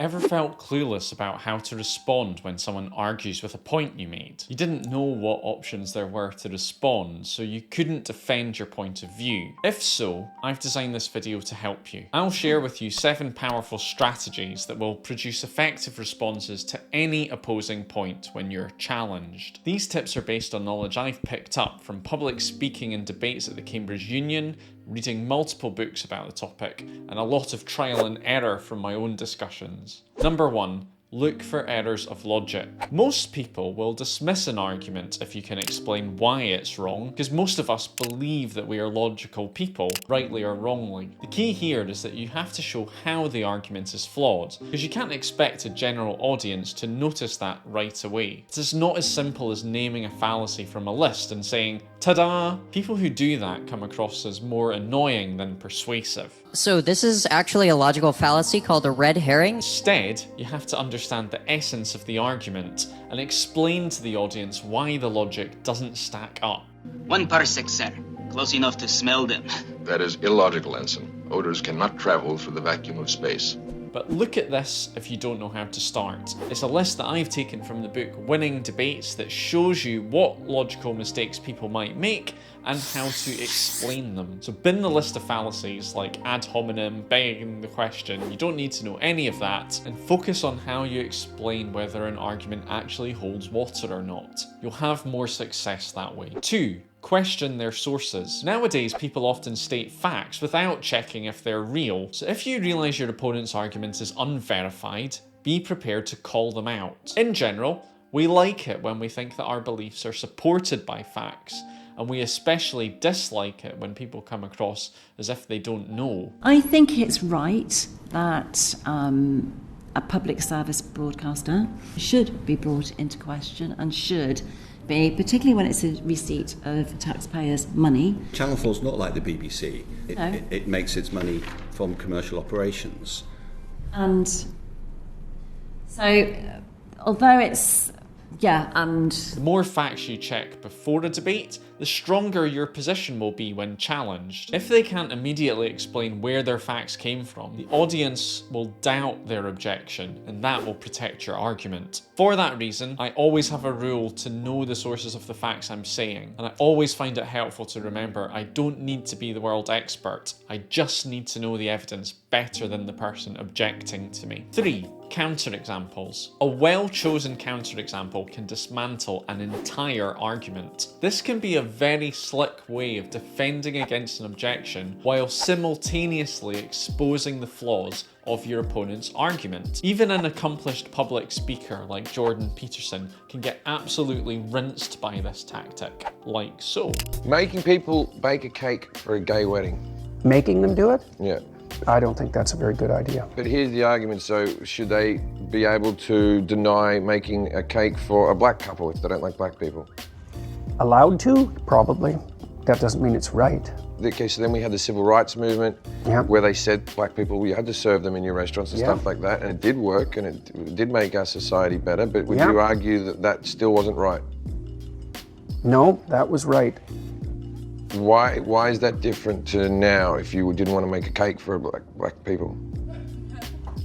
Ever felt clueless about how to respond when someone argues with a point you made? You didn't know what options there were to respond, so you couldn't defend your point of view. If so, I've designed this video to help you. I'll share with you 7 powerful strategies that will produce effective responses to any opposing point when you're challenged. These tips are based on knowledge I've picked up from public speaking and debates at the Cambridge Union, reading multiple books about the topic, and a lot of trial and error from my own discussions. Number 1. Look for errors of logic. Most people will dismiss an argument if you can explain why it's wrong, because most of us believe that we are logical people, rightly or wrongly. The key here is that you have to show how the argument is flawed, because you can't expect a general audience to notice that right away. It's not as simple as naming a fallacy from a list and saying, ta-da! People who do that come across as more annoying than persuasive. So this is actually a logical fallacy called a red herring? Instead, you have to understand the essence of the argument and explain to the audience why the logic doesn't stack up. 1 parsec, sir. Close enough to smell them. That is illogical, Ensign. Odors cannot travel through the vacuum of space. But look at this if you don't know how to start. It's a list that I've taken from the book Winning Debates that shows you what logical mistakes people might make and how to explain them. So bin the list of fallacies like ad hominem, begging the question. You don't need to know any of that, and focus on how you explain whether an argument actually holds water or not. You'll have more success that way. 2. Question their sources. Nowadays, people often state facts without checking if they're real. So if you realise your opponent's argument is unverified, be prepared to call them out. In general, we like it when we think that our beliefs are supported by facts, and we especially dislike it when people come across as if they don't know. I think it's right that a public service broadcaster should be brought into question and should be, particularly when it's a receipt of taxpayers' money. Channel 4's not like the BBC. No. It makes its money from commercial operations. And so, although it's, and The more facts you check before a debate, the stronger your position will be when challenged. If they can't immediately explain where their facts came from, the audience will doubt their objection, and that will protect your argument. For that reason, I always have a rule to know the sources of the facts I'm saying, and I always find it helpful to remember I don't need to be the world expert. I just need to know the evidence better than the person objecting to me. 3. Counterexamples. A well-chosen counterexample can dismantle an entire argument. This can be a very slick way of defending against an objection while simultaneously exposing the flaws of your opponent's argument. Even an accomplished public speaker like Jordan Peterson can get absolutely rinsed by this tactic, like so. Making people bake a cake for a gay wedding. Making them do it? Yeah. I don't think that's a very good idea. But here's the argument, so should they be able to deny making a cake for a black couple if they don't like black people? Allowed to? Probably. That doesn't mean it's right. Okay, so then we had the civil rights movement where they said black people, you had to serve them in your restaurants and stuff like that, and it did work and it did make our society better, but would you argue that that still wasn't right? No, that was right. Why is that different to now if you didn't want to make a cake for black people?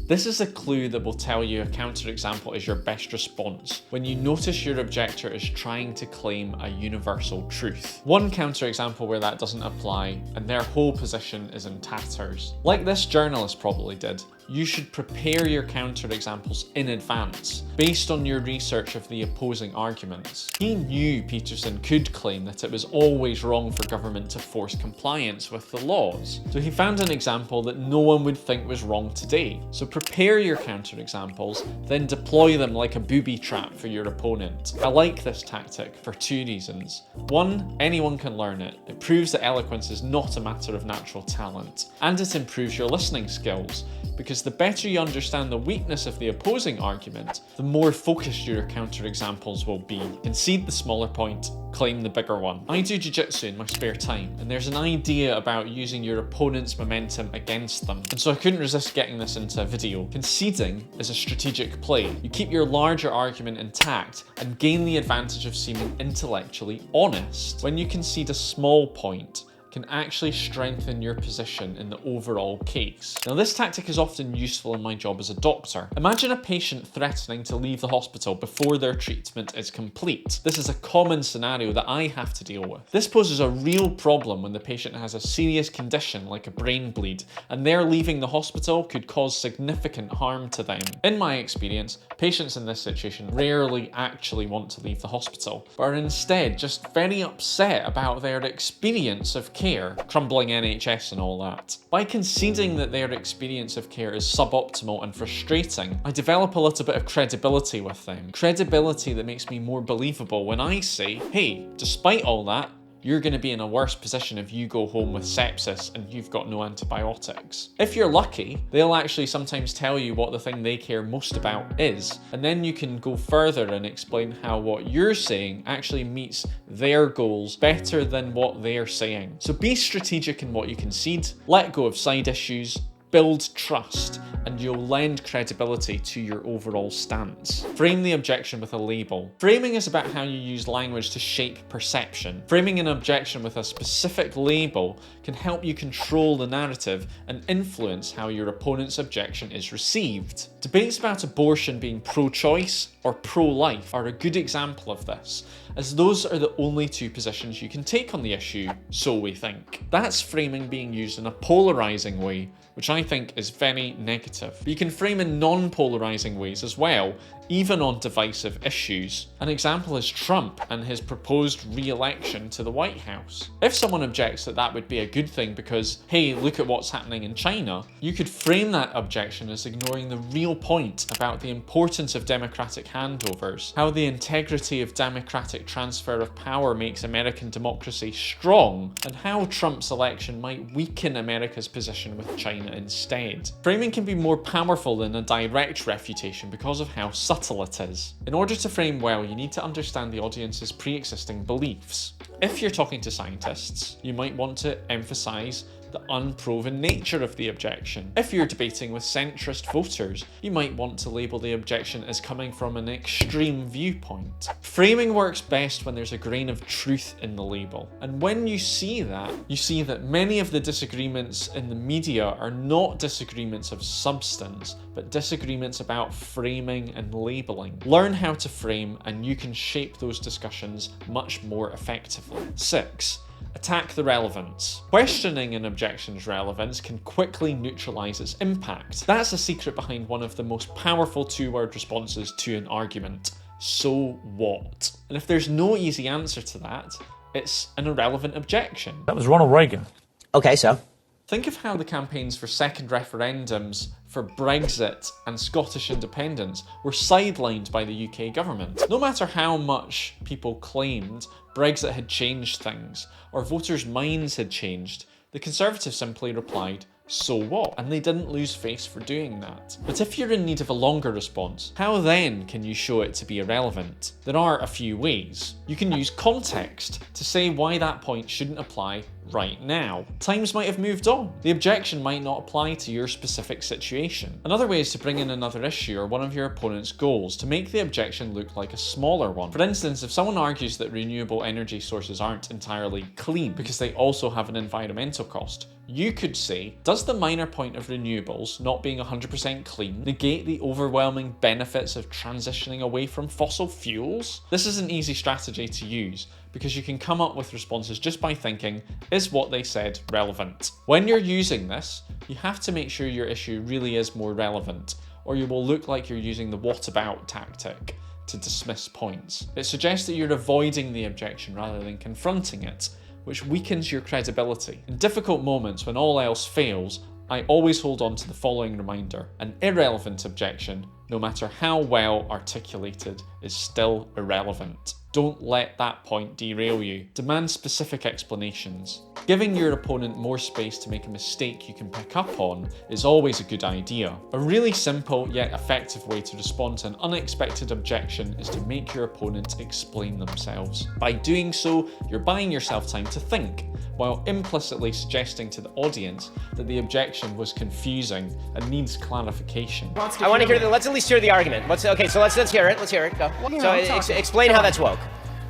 This is a clue that will tell you a counterexample is your best response when you notice your objector is trying to claim a universal truth. One counterexample where that doesn't apply and their whole position is in tatters. Like this journalist probably did, you should prepare your counterexamples in advance, based on your research of the opposing arguments. He knew Peterson could claim that it was always wrong for government to force compliance with the laws, so he found an example that no one would think was wrong today. So prepare your counterexamples, then deploy them like a booby trap for your opponent. I like this tactic for 2 reasons. 1, anyone can learn it. It proves that eloquence is not a matter of natural talent, and it improves your listening skills, because the better you understand the weakness of the opposing argument, the more focused your counterexamples will be. Concede the smaller point, claim the bigger one. I do jiu-jitsu in my spare time, and there's an idea about using your opponent's momentum against them, and so I couldn't resist getting this into a video. Conceding is a strategic play. You keep your larger argument intact and gain the advantage of seeming intellectually honest. When you concede a small point, can actually strengthen your position in the overall case. Now, this tactic is often useful in my job as a doctor. Imagine a patient threatening to leave the hospital before their treatment is complete. This is a common scenario that I have to deal with. This poses a real problem when the patient has a serious condition like a brain bleed, and their leaving the hospital could cause significant harm to them. In my experience, patients in this situation rarely actually want to leave the hospital, but are instead just very upset about their experience of care, crumbling NHS and all that. By conceding that their experience of care is suboptimal and frustrating, I develop a little bit of credibility with them. Credibility that makes me more believable when I say, hey, despite all that, you're going to be in a worse position if you go home with sepsis and you've got no antibiotics. If you're lucky, they'll actually sometimes tell you what the thing they care most about is, and then you can go further and explain how what you're saying actually meets their goals better than what they're saying. So be strategic in what you concede, let go of side issues, build trust, and you'll lend credibility to your overall stance. Frame the objection with a label. Framing is about how you use language to shape perception. Framing an objection with a specific label can help you control the narrative and influence how your opponent's objection is received. Debates about abortion being pro-choice or pro-life are a good example of this, as those are the only two positions you can take on the issue, so we think. That's framing being used in a polarizing way, which I think is very negative. But you can frame in non-polarizing ways as well, even on divisive issues. An example is Trump and his proposed re-election to the White House. If someone objects that that would be a good thing because, hey, look at what's happening in China, you could frame that objection as ignoring the real point about the importance of democratic handovers, how the integrity of democratic transfer of power makes American democracy strong, and how Trump's election might weaken America's position with China instead. Framing can be more powerful than a direct refutation because of how subtle it is. In order to frame well, you need to understand the audience's pre-existing beliefs. If you're talking to scientists, you might want to emphasize the unproven nature of the objection. If you're debating with centrist voters, you might want to label the objection as coming from an extreme viewpoint. Framing works best when there's a grain of truth in the label. And when you see that many of the disagreements in the media are not disagreements of substance, but disagreements about framing and labeling. Learn how to frame and you can shape those discussions much more effectively. 6. Attack the relevance. Questioning an objection's relevance can quickly neutralize its impact. That's the secret behind one of the most powerful two-word responses to an argument. So what? And if there's no easy answer to that, it's an irrelevant objection. That was Ronald Reagan. Okay, so? Think of how the campaigns for second referendums for Brexit and Scottish independence were sidelined by the UK government. No matter how much people claimed Brexit had changed things, or voters' minds had changed, the Conservatives simply replied, so what? And they didn't lose face for doing that. But if you're in need of a longer response, how then can you show it to be irrelevant? There are a few ways. You can use context to say why that point shouldn't apply right now. Times might have moved on. The objection might not apply to your specific situation. Another way is to bring in another issue or one of your opponent's goals to make the objection look like a smaller one. For instance, if someone argues that renewable energy sources aren't entirely clean because they also have an environmental cost, you could say, does the minor point of renewables not being 100% clean negate the overwhelming benefits of transitioning away from fossil fuels? This is an easy strategy to use because you can come up with responses just by thinking, is what they said relevant? When you're using this, you have to make sure your issue really is more relevant, or you will look like you're using the what about tactic to dismiss points. It suggests that you're avoiding the objection rather than confronting it, which weakens your credibility. In difficult moments when all else fails, I always hold on to the following reminder: an irrelevant objection, no matter how well articulated, is still irrelevant. Don't let that point derail you. Demand specific explanations. Giving your opponent more space to make a mistake you can pick up on is always a good idea. A really simple yet effective way to respond to an unexpected objection is to make your opponent explain themselves. By doing so, you're buying yourself time to think, while implicitly suggesting to the audience that the objection was confusing and needs clarification. I want to hear let's at least hear the argument. Let's hear it. Let's hear it. Go. So explain how that's woke.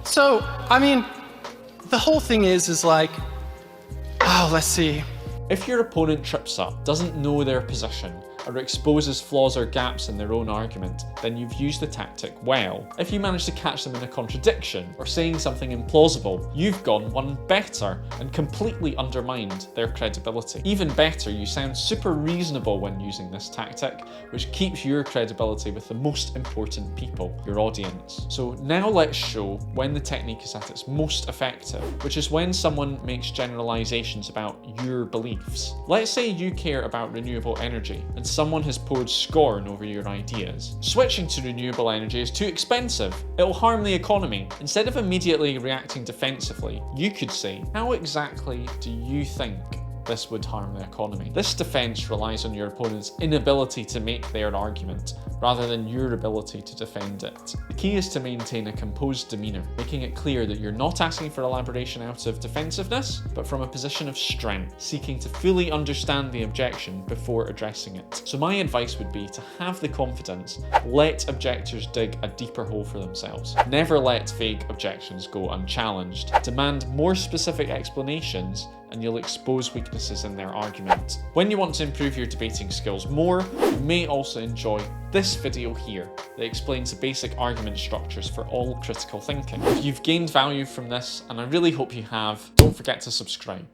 So, I mean, the whole thing is like, Oh, let's see. If your opponent trips up, doesn't know their position, or exposes flaws or gaps in their own argument, then you've used the tactic well. If you manage to catch them in a contradiction or saying something implausible, you've gone one better and completely undermined their credibility. Even better, you sound super reasonable when using this tactic, which keeps your credibility with the most important people, your audience. So now let's show when the technique is at its most effective, which is when someone makes generalizations about your beliefs. Let's say you care about renewable energy and someone has poured scorn over your ideas. Switching to renewable energy is too expensive. It'll harm the economy. Instead of immediately reacting defensively, you could say, how exactly do you think this would harm the economy? This defense relies on your opponent's inability to make their argument, rather than your ability to defend it. The key is to maintain a composed demeanour, making it clear that you're not asking for elaboration out of defensiveness, but from a position of strength, seeking to fully understand the objection before addressing it. So my advice would be to have the confidence, let objectors dig a deeper hole for themselves. Never let vague objections go unchallenged. Demand more specific explanations and you'll expose weaknesses in their argument. When you want to improve your debating skills more, you may also enjoy this video here that explains the basic argument structures for all critical thinking. If you've gained value from this, and I really hope you have, don't forget to subscribe.